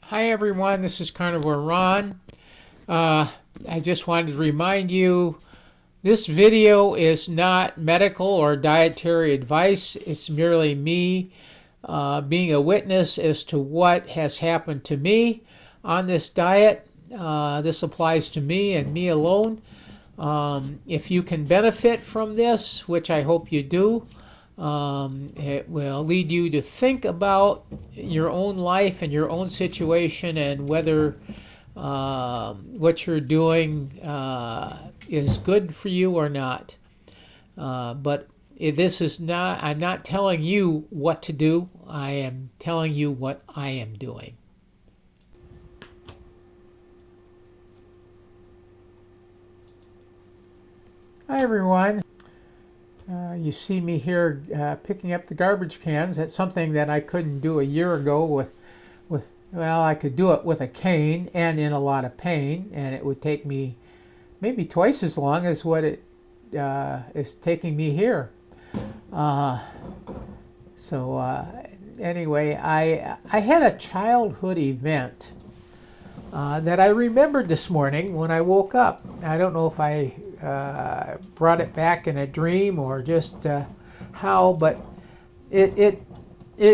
Hi everyone, this is Carnivore Ron. I just wanted to remind you this video is not medical or dietary advice. It's merely me being a witness as to what has happened to me on this diet. This applies to me and me alone. If you can benefit from this, which I hope you do, it will lead you to think about your own life and your own situation and whether what you're doing is good for you or not. But this is not, I'm not telling you what to do. I am telling you what I am doing. Hi everyone. You see me here picking up the garbage cans. That's something that I couldn't do a year ago well, I could do it with a cane and in a lot of pain, and it would take me maybe twice as long as what it is taking me here. Anyway, I had a childhood event that I remembered this morning when I woke up. I don't know if I brought it back in a dream or just how, but it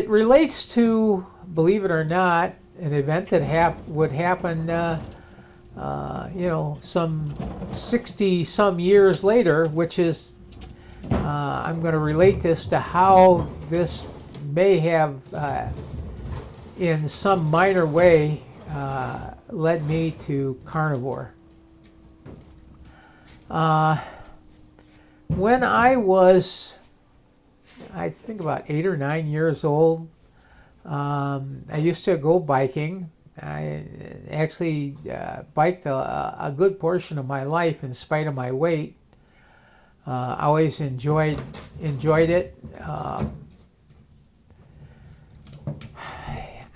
relates to, believe it or not, an event that would happen some 60 some years later, which is I'm going to relate this to how this may have in some minor way led me to carnivore. When I was, I think about 8 or 9 years old, I used to go biking. I actually biked a good portion of my life in spite of my weight. I always enjoyed it.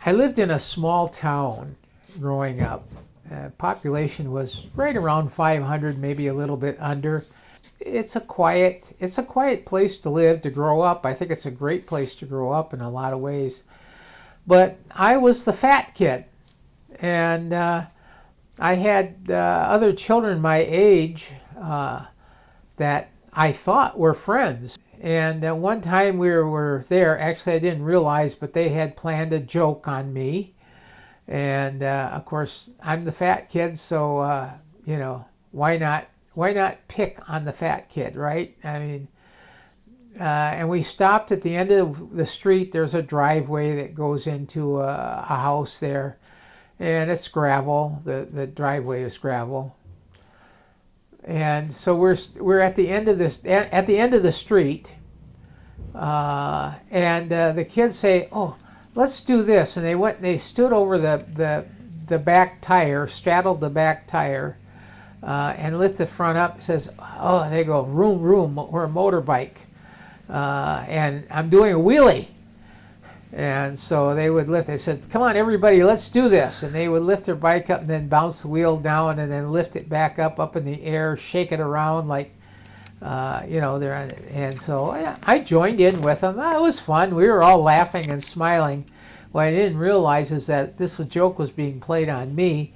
I lived in a small town growing up. Population was right around 500, maybe a little bit under. It's a quiet place to live, to grow up. I think it's a great place to grow up in a lot of ways. But I was the fat kid, and I had other children my age that I thought were friends. And one time we were there, actually I didn't realize, but they had planned a joke on me. And of course, I'm the fat kid, so why not pick on the fat kid, right? I mean, and we stopped at the end of the street. There's a driveway that goes into a house there, and it's gravel. The driveway is gravel, and so we're at the end of the street, and the kids say, "Oh, let's do this," and they stood over the back tire, straddled the back tire, and lift the front up. It says, "Oh," they go, "Room, room, we're a motorbike." And I'm doing a wheelie. And so they would lift, they said, "Come on everybody, let's do this." And they would lift their bike up and then bounce the wheel down and then lift it back up in the air, shake it around like, they're on it. And so I joined in with them. It was fun. We were all laughing and smiling. What I didn't realize is that this joke was being played on me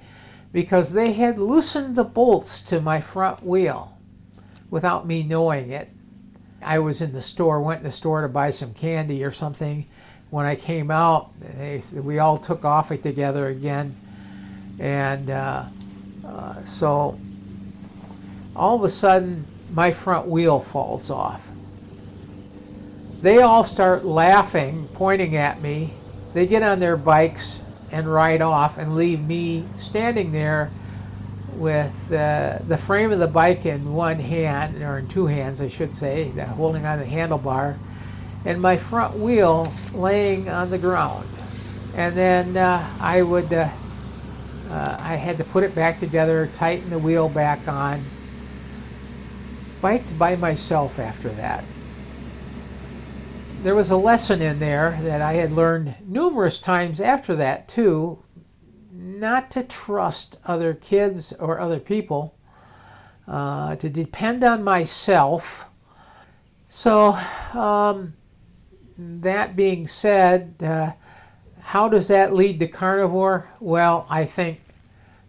because they had loosened the bolts to my front wheel without me knowing it. I was went in the store to buy some candy or something. When I came out, we all took off together again. And so all of a sudden, my front wheel falls off. They all start laughing, pointing at me. They get on their bikes and ride off and leave me standing there with the frame of the bike in one hand, or in two hands I should say, holding on the handlebar, and my front wheel laying on the ground. And then I had to put it back together, tighten the wheel back on. Biked by myself after that. There was a lesson in there that I had learned numerous times after that too, not to trust other kids or other people, to depend on myself. So that being said, How does that lead to carnivore? Well, I think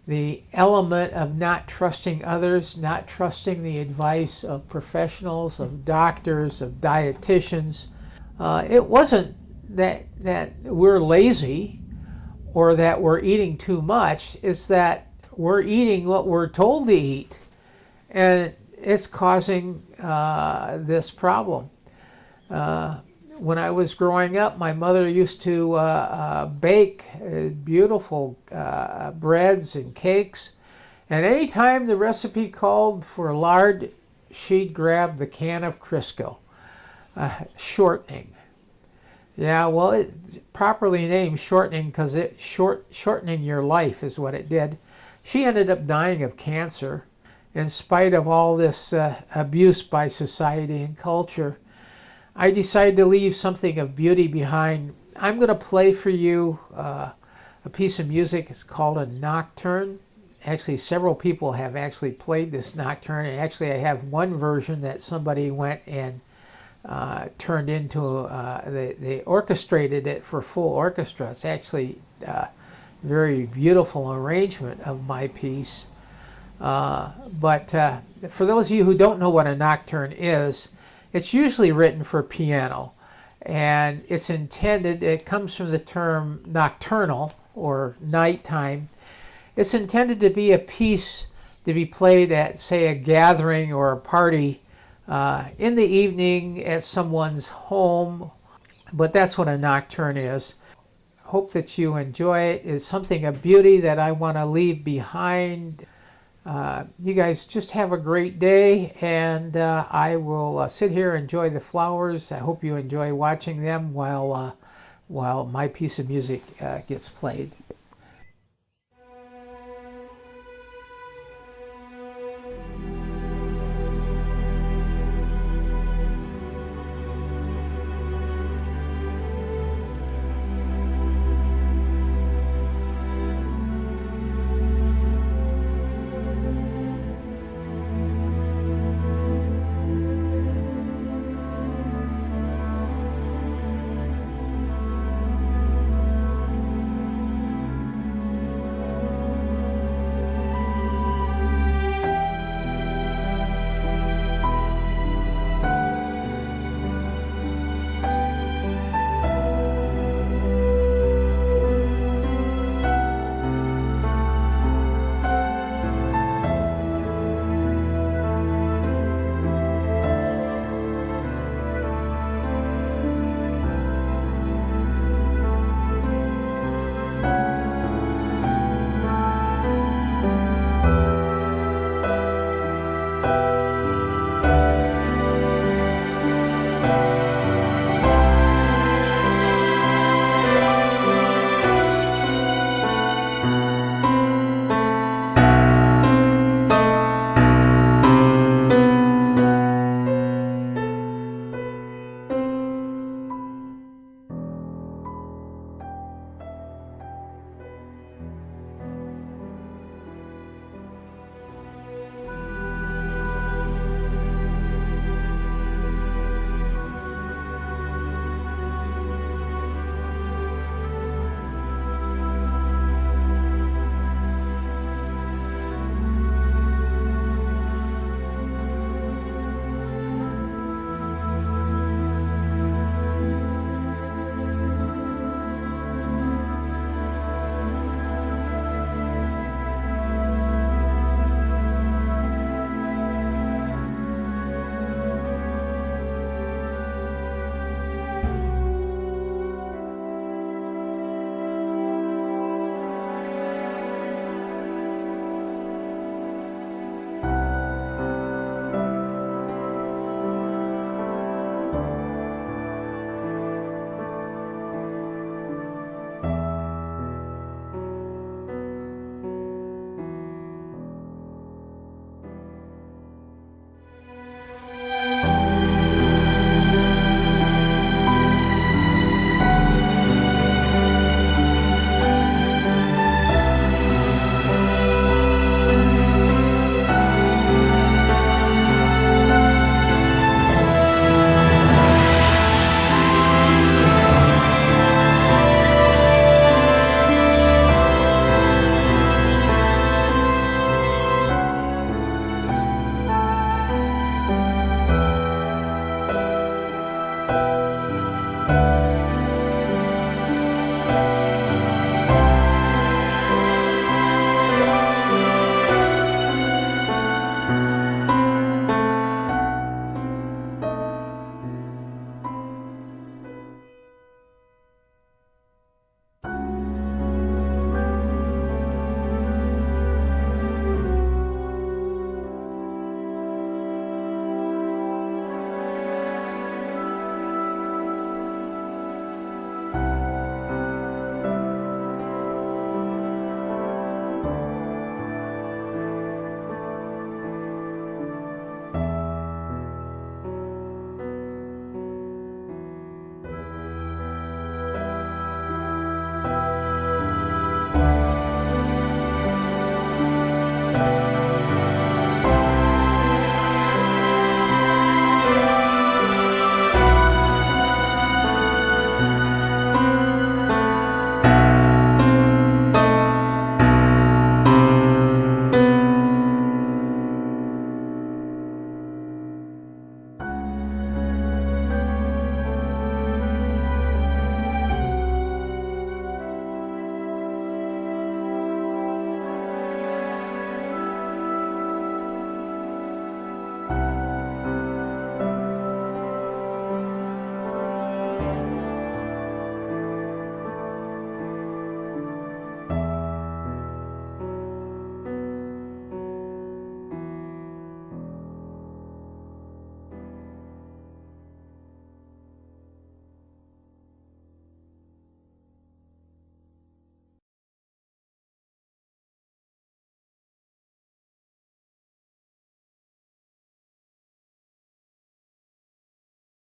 the element of not trusting others, not trusting the advice of professionals, of doctors, of dietitians. It wasn't that we're lazy or that we're eating too much. It's that we're eating what we're told to eat, and it's causing this problem. When I was growing up, my mother used to bake beautiful breads and cakes. And anytime the recipe called for lard, she'd grab the can of Crisco, shortening. Yeah, well, it's properly named shortening because it shortening your life is what it did. She ended up dying of cancer in spite of all this abuse by society and culture. I decided to leave something of beauty behind. I'm going to play for you a piece of music. It's called a Nocturne. Actually, several people have actually played this Nocturne, and actually I have one version that somebody went and turned into, they orchestrated it for full orchestra. It's actually a very beautiful arrangement of my piece. But for those of you who don't know what a Nocturne is, it's usually written for piano, and it's intended, it comes from the term nocturnal, or nighttime. It's intended to be a piece to be played at, say, a gathering or a party in the evening at someone's home, but that's what a nocturne is. Hope that you enjoy it. It's something of beauty that I want to leave behind. You guys just have a great day, and I will sit here and enjoy the flowers. I hope you enjoy watching them while my piece of music gets played.